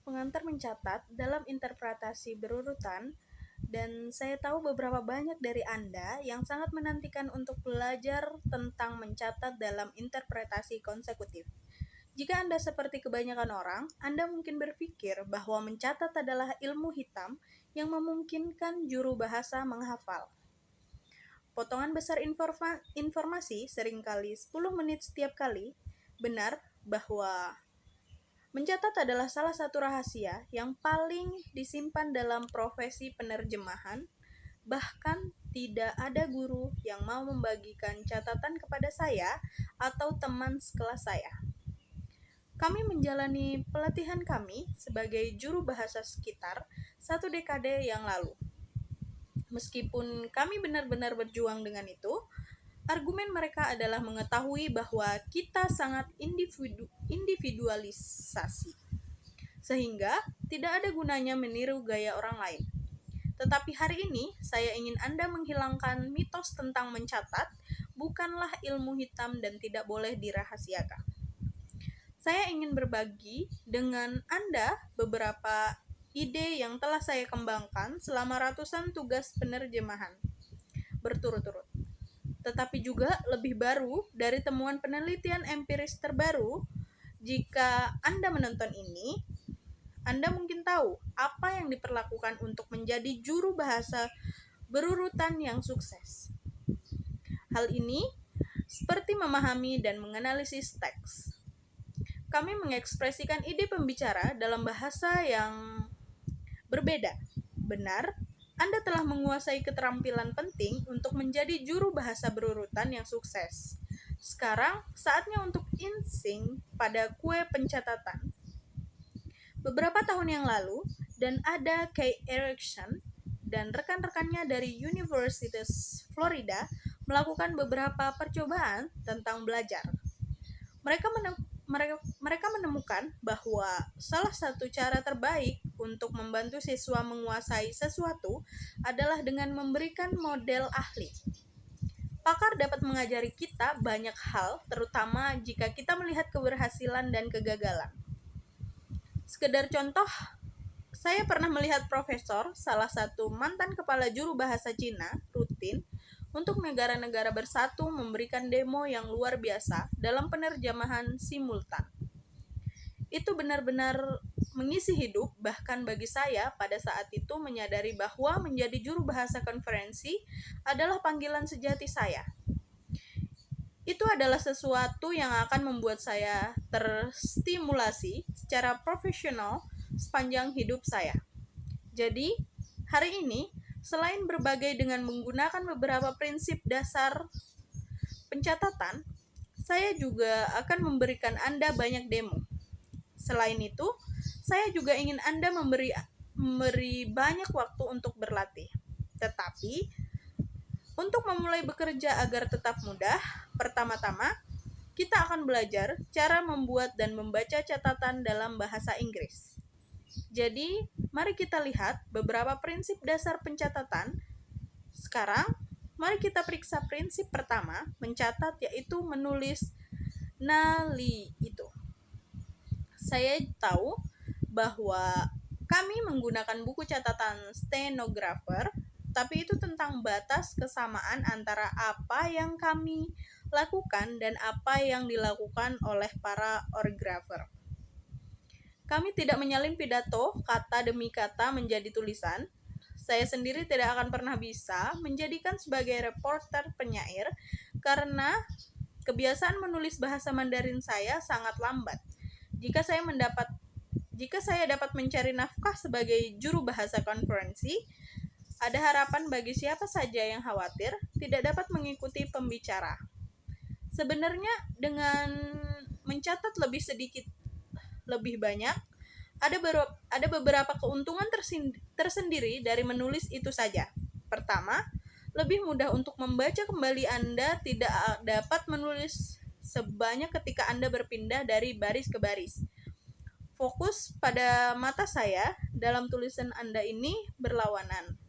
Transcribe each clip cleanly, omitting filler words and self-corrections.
pengantar mencatat dalam interpretasi berurutan, dan saya tahu beberapa banyak dari Anda yang sangat menantikan untuk belajar tentang mencatat dalam interpretasi konsekutif. Jika Anda seperti kebanyakan orang, Anda mungkin berpikir bahwa mencatat adalah ilmu hitam yang memungkinkan juru bahasa menghafal potongan besar informasi seringkali 10 menit setiap kali. Benar bahwa mencatat adalah salah satu rahasia yang paling disimpan dalam profesi penerjemahan. Bahkan tidak ada guru yang mau membagikan catatan kepada saya atau teman sekelas saya. Kami menjalani pelatihan kami sebagai juru bahasa sekitar 1 dekade yang lalu. Meskipun kami benar-benar berjuang dengan itu, argumen mereka adalah mengetahui bahwa kita sangat individualisasi, sehingga tidak ada gunanya meniru gaya orang lain. Tetapi hari ini, saya ingin Anda menghilangkan mitos tentang mencatat, bukanlah ilmu hitam dan tidak boleh dirahasiakan. Saya ingin berbagi dengan Anda beberapa ide yang telah saya kembangkan selama ratusan tugas penerjemahan berturut-turut. Tetapi juga lebih baru dari temuan penelitian empiris terbaru. Jika Anda menonton ini, Anda mungkin tahu apa yang diperlakukan untuk menjadi juru bahasa berurutan yang sukses. Hal ini seperti memahami dan menganalisis teks. Kami mengekspresikan ide pembicara dalam bahasa yang berbeda. Benar, Anda telah menguasai keterampilan penting untuk menjadi juru bahasa berurutan yang sukses. Sekarang, saatnya untuk insing pada kue pencatatan. Beberapa tahun yang lalu, dan ada Kay Erickson dan rekan-rekannya dari Universitas Florida melakukan beberapa percobaan tentang belajar. Mereka menemukan bahwa salah satu cara terbaik untuk membantu siswa menguasai sesuatu adalah dengan memberikan model ahli. Pakar dapat mengajari kita banyak hal, terutama jika kita melihat keberhasilan dan kegagalan. Sekedar contoh, saya pernah melihat profesor, salah satu mantan kepala juru bahasa Cina, rutin untuk negara-negara bersatu memberikan demo yang luar biasa dalam penerjemahan simultan. Itu benar-benar mengisi hidup, bahkan bagi saya pada saat itu menyadari bahwa menjadi juru bahasa konferensi adalah panggilan sejati saya. Itu adalah sesuatu yang akan membuat saya terstimulasi secara profesional sepanjang hidup saya. Jadi, hari ini, selain berbagai dengan menggunakan beberapa prinsip dasar pencatatan, saya juga akan memberikan Anda banyak demo. Selain itu, saya juga ingin Anda memberi banyak waktu untuk berlatih. Tetapi, untuk memulai bekerja agar tetap mudah, pertama-tama, kita akan belajar cara membuat dan membaca catatan dalam bahasa Inggris. Jadi, mari kita lihat beberapa prinsip dasar pencatatan. Sekarang, mari kita periksa prinsip pertama, mencatat, yaitu menulis nali itu. Saya tahu bahwa kami menggunakan buku catatan stenografer, tapi itu tentang batas kesamaan antara apa yang kami lakukan dan apa yang dilakukan oleh para orgrafer. Kami tidak menyalin pidato kata demi kata menjadi tulisan. Saya sendiri tidak akan pernah bisa menjadikan sebagai reporter penyair karena kebiasaan menulis bahasa Mandarin saya sangat lambat. Jika saya dapat mencari nafkah sebagai juru bahasa konferensi, ada harapan bagi siapa saja yang khawatir tidak dapat mengikuti pembicara. Sebenarnya dengan mencatat lebih banyak, ada beberapa keuntungan tersendiri dari menulis itu saja. Pertama, lebih mudah untuk membaca kembali. Anda tidak dapat menulis sebanyak ketika Anda berpindah dari baris ke baris. Fokus pada mata saya dalam tulisan Anda ini berlawanan.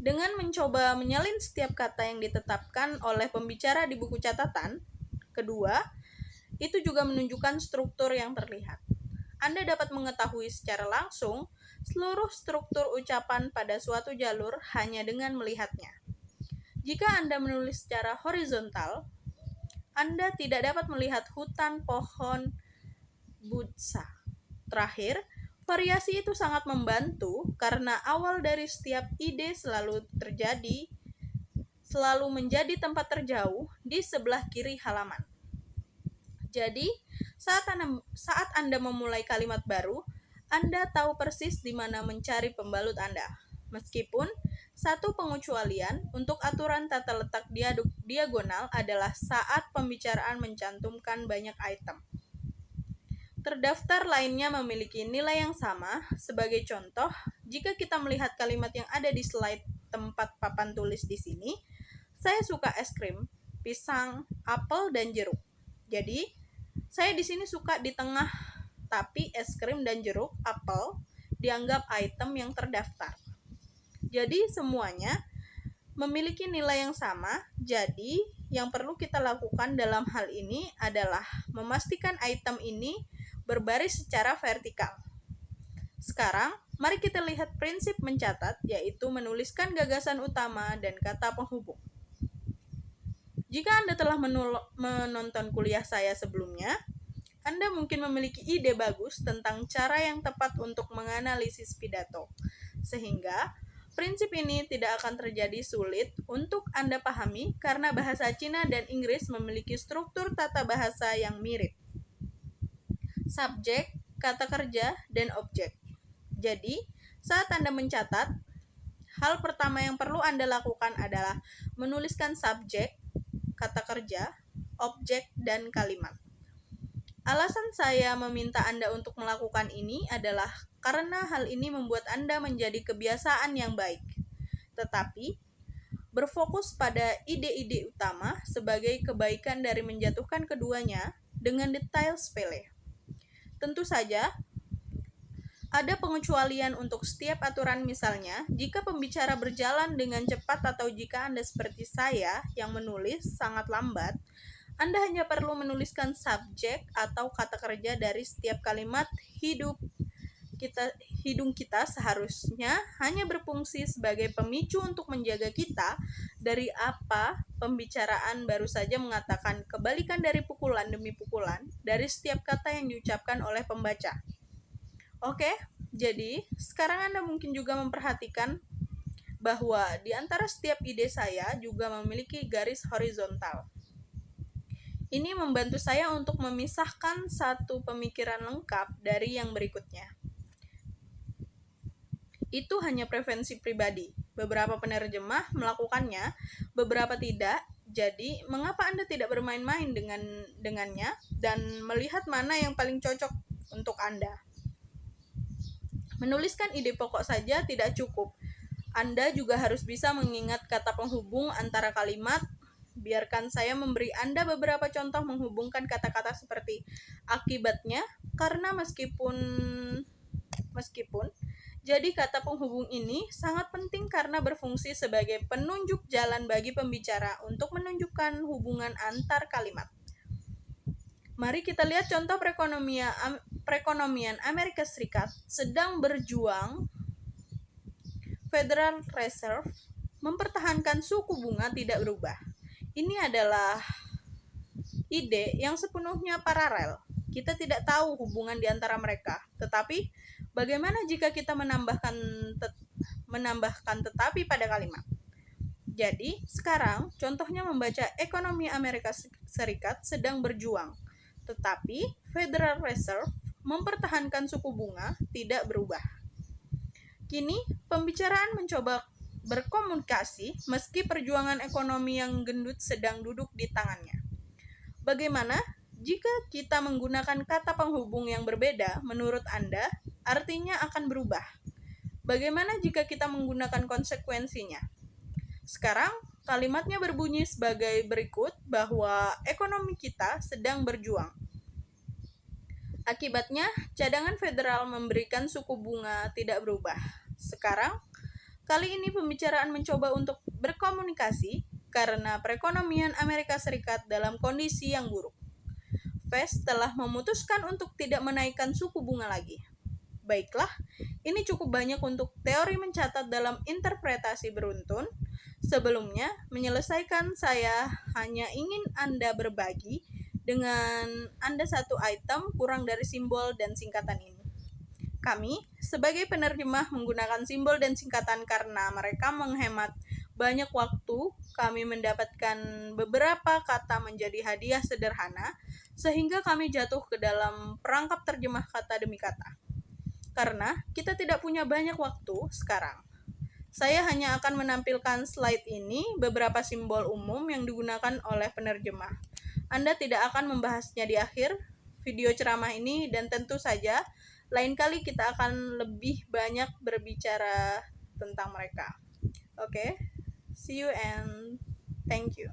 Dengan mencoba menyalin setiap kata yang ditetapkan oleh pembicara di buku catatan, kedua, itu juga menunjukkan struktur yang terlihat. Anda dapat mengetahui secara langsung seluruh struktur ucapan pada suatu jalur hanya dengan melihatnya. Jika Anda menulis secara horizontal, Anda tidak dapat melihat hutan pohon budsa. Terakhir, variasi itu sangat membantu karena awal dari setiap ide selalu menjadi tempat terjauh di sebelah kiri halaman. Jadi, saat Anda memulai kalimat baru, Anda tahu persis di mana mencari pembalut Anda. Meskipun satu pengecualian untuk aturan tata letak diagonal adalah saat pembicaraan mencantumkan banyak item. Terdaftar lainnya memiliki nilai yang sama. Sebagai contoh, jika kita melihat kalimat yang ada di slide tempat papan tulis di sini, saya suka es krim, pisang, apel, dan jeruk. Jadi, saya di sini suka di tengah, tapi es krim dan jeruk, apel, dianggap item yang terdaftar. Jadi, semuanya memiliki nilai yang sama. Jadi, yang perlu kita lakukan dalam hal ini adalah memastikan item ini berbaris secara vertikal. Sekarang, mari kita lihat prinsip mencatat, yaitu menuliskan gagasan utama dan kata penghubung. Jika Anda telah menonton kuliah saya sebelumnya, Anda mungkin memiliki ide bagus tentang cara yang tepat untuk menganalisis pidato, sehingga prinsip ini tidak akan terjadi sulit untuk Anda pahami karena bahasa Cina dan Inggris memiliki struktur tata bahasa yang mirip. Subjek, kata kerja, dan objek. Jadi, saat Anda mencatat, hal pertama yang perlu Anda lakukan adalah menuliskan subjek, kata kerja, objek, dan kalimat. Alasan saya meminta Anda untuk melakukan ini adalah karena hal ini membuat Anda menjadi kebiasaan yang baik. Tetapi, berfokus pada ide-ide utama sebagai kebaikan dari menjatuhkan keduanya dengan detail sepele. Tentu saja, ada pengecualian untuk setiap aturan, misalnya, jika pembicara berjalan dengan cepat atau jika Anda seperti saya yang menulis sangat lambat, Anda hanya perlu menuliskan subjek atau kata kerja dari setiap kalimat. Hidung kita seharusnya hanya berfungsi sebagai pemicu untuk menjaga kita dari apa pembicaraan baru saja mengatakan, kebalikan dari pukulan demi pukulan dari setiap kata yang diucapkan oleh pembaca. Oke, jadi sekarang Anda mungkin juga memperhatikan bahwa di antara setiap ide saya juga memiliki garis horizontal. Ini membantu saya untuk memisahkan satu pemikiran lengkap dari yang berikutnya. Itu hanya preferensi pribadi. Beberapa penerjemah melakukannya, beberapa tidak. Jadi, mengapa Anda tidak bermain-main dengannya dan melihat mana yang paling cocok untuk Anda? Menuliskan ide pokok saja tidak cukup. Anda juga harus bisa mengingat kata penghubung antara kalimat. Biarkan saya memberi Anda beberapa contoh menghubungkan kata-kata seperti akibatnya, karena meskipun jadi kata penghubung ini sangat penting karena berfungsi sebagai penunjuk jalan bagi pembicara untuk menunjukkan hubungan antar kalimat. Mari kita lihat contoh perekonomian Amerika Serikat sedang berjuang. Federal Reserve mempertahankan suku bunga tidak berubah. Ini adalah ide yang sepenuhnya paralel. Kita tidak tahu hubungan di antara mereka. Tetapi, bagaimana jika kita menambahkan tetapi pada kalimat? Jadi, sekarang contohnya membaca ekonomi Amerika Serikat sedang berjuang. Tetapi, Federal Reserve mempertahankan suku bunga tidak berubah. Kini, pembicaraan mencoba berkomunikasi meski perjuangan ekonomi yang gendut sedang duduk di tangannya. Bagaimana jika kita menggunakan kata penghubung yang berbeda menurut Anda, artinya akan berubah? Bagaimana jika kita menggunakan konsekuensinya? Sekarang, kalimatnya berbunyi sebagai berikut bahwa ekonomi kita sedang berjuang. Akibatnya, cadangan federal memberikan suku bunga tidak berubah. Sekarang, kali ini pembicaraan mencoba untuk berkomunikasi karena perekonomian Amerika Serikat dalam kondisi yang buruk. Fed telah memutuskan untuk tidak menaikkan suku bunga lagi. Baiklah, ini cukup banyak untuk teori mencatat dalam interpretasi beruntun. Sebelumnya, menyelesaikan saya hanya ingin Anda berbagi dengan Anda satu item kurang dari simbol dan singkatan ini. Kami, sebagai penerjemah, menggunakan simbol dan singkatan karena mereka menghemat banyak waktu. Kami mendapatkan beberapa kata menjadi hadiah sederhana, sehingga kami jatuh ke dalam perangkap terjemah kata demi kata. Karena kita tidak punya banyak waktu sekarang, saya hanya akan menampilkan slide ini, beberapa simbol umum yang digunakan oleh penerjemah. Anda tidak akan membahasnya di akhir video ceramah ini, dan tentu saja lain kali kita akan lebih banyak berbicara tentang mereka. Oke, see you and thank you.